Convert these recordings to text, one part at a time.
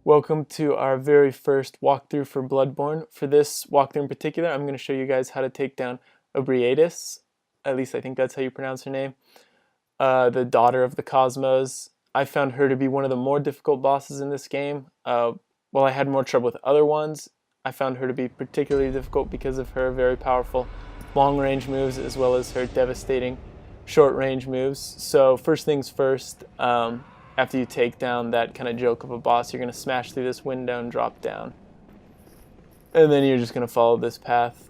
Welcome to our very first walkthrough for Bloodborne. For this walkthrough in particular, I'm going to show you guys how to take down Ebrietas. At least I think that's how you pronounce her name. The daughter of the Cosmos. I found her to be one of the more difficult bosses in this game. While I had more trouble with other ones, I found her to be particularly difficult because of her very powerful long-range moves as well as her devastating short-range moves. So first things first, after you take down that kind of joke of a boss, you're going to smash through this window and drop down. And then you're just going to follow this path.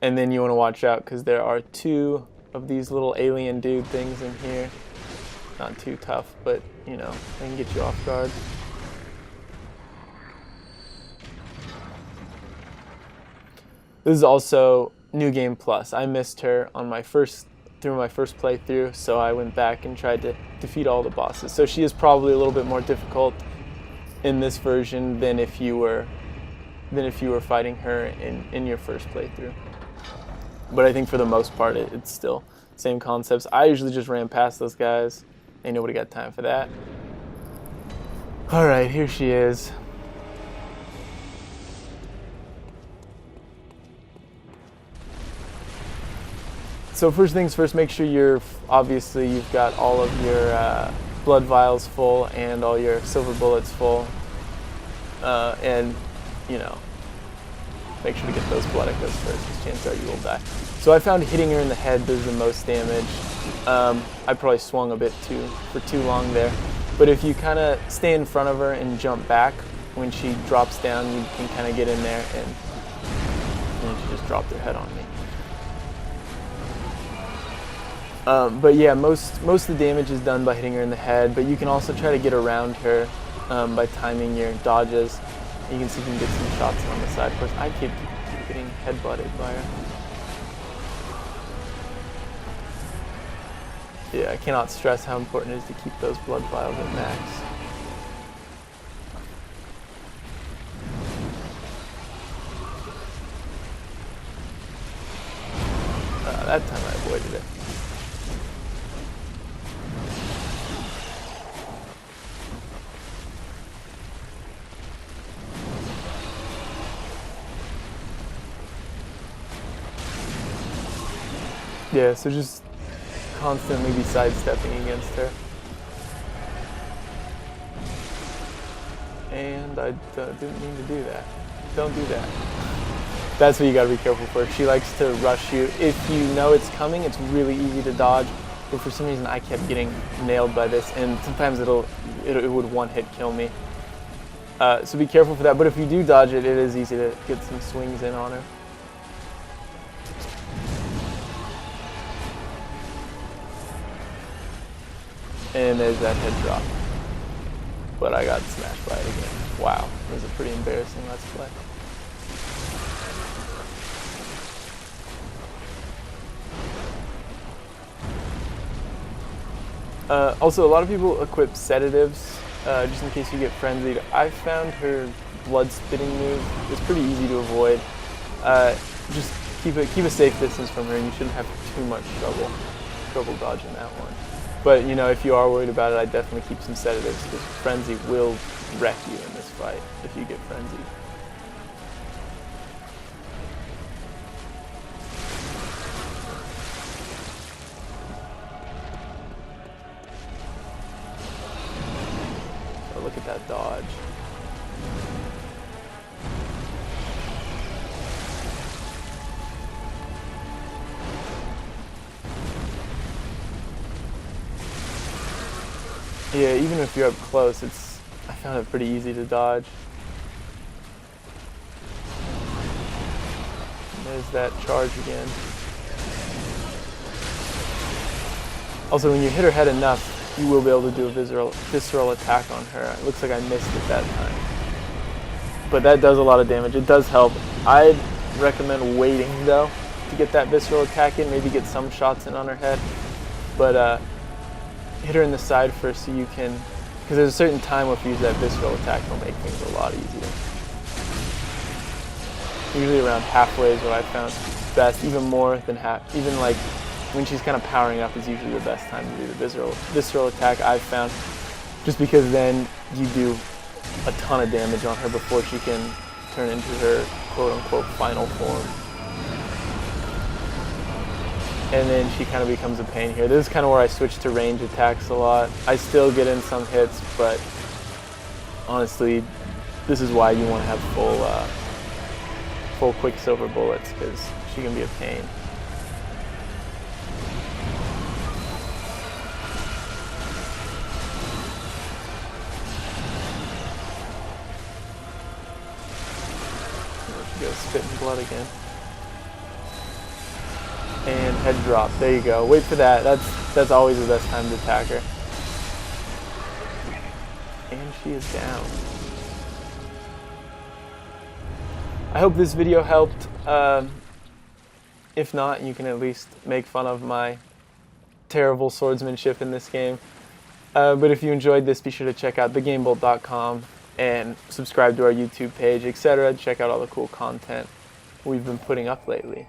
And then you want to watch out because there are two of these little alien dude things in here. Not too tough, but you know, they can get you off guard. This is also New Game Plus. I missed her on my first playthrough, so I went back and tried to defeat all the bosses. So she is probably a little bit more difficult in this version than if you were fighting her in your first playthrough. But I think for the most part it's still same concepts. I usually just ran past those guys. Ain't nobody got time for that. Alright, here she is. So first things first, make sure you've got all of your blood vials full and all your silver bullets full. And, you know, make sure to get those blood echoes first, because chances are you will die. So I found hitting her in the head does the most damage. I probably swung a bit for too long there. But if you kind of stay in front of her and jump back, when she drops down, you can kind of get in there and she just dropped her head on me. But yeah, most of the damage is done by hitting her in the head, but you can also try to get around her by timing your dodges. You can see if you can get some shots on the side. Of course, I keep getting headbutted by her. Yeah, I cannot stress how important it is to keep those blood vials at max. That time I avoided it. Yeah, so just constantly be sidestepping against her. And I didn't mean to do that. Don't do that. That's what you gotta be careful for. She likes to rush you. If you know it's coming, it's really easy to dodge. But for some reason, I kept getting nailed by this, and sometimes it would one-hit kill me. So be careful for that. But if you do dodge it, it is easy to get some swings in on her. And there's that head drop. But I got smashed by it again. Wow, it was a pretty embarrassing Let's Play. Also, a lot of people equip sedatives just in case you get frenzied. I found her blood spitting move is pretty easy to avoid. Just keep a safe distance from her, and you shouldn't have too much trouble dodging that one. But, you know, if you are worried about it, I'd definitely keep some sedatives, because Frenzy will wreck you in this fight if you get frenzied. So look at that dodge. Yeah, even if you're up close, I found it pretty easy to dodge. And there's that charge again. Also, when you hit her head enough, you will be able to do a visceral attack on her. It looks like I missed it that time. But that does a lot of damage. It does help. I'd recommend waiting, though, to get that visceral attack in. Maybe get some shots in on her head. But, hit her in the side first so you can, because there's a certain time where if you use that visceral attack, it'll make things a lot easier. Usually around halfway is what I found best, even more than half. Even like when she's kind of powering up is usually the best time to do the visceral attack I've found. just because then you do a ton of damage on her before she can turn into her quote-unquote final form. And then she kind of becomes a pain here. This is kind of where I switch to range attacks a lot. I still get in some hits, but honestly, this is why you want to have full Quicksilver bullets, because she can be a pain. There she goes, spitting blood again. And head drop. There you go. Wait for that. That's always the best time to attack her. And she is down. I hope this video helped. If not, you can at least make fun of my terrible swordsmanship in this game. But if you enjoyed this, be sure to check out thegamebolt.com and subscribe to our YouTube page, etc. Check out all the cool content we've been putting up lately.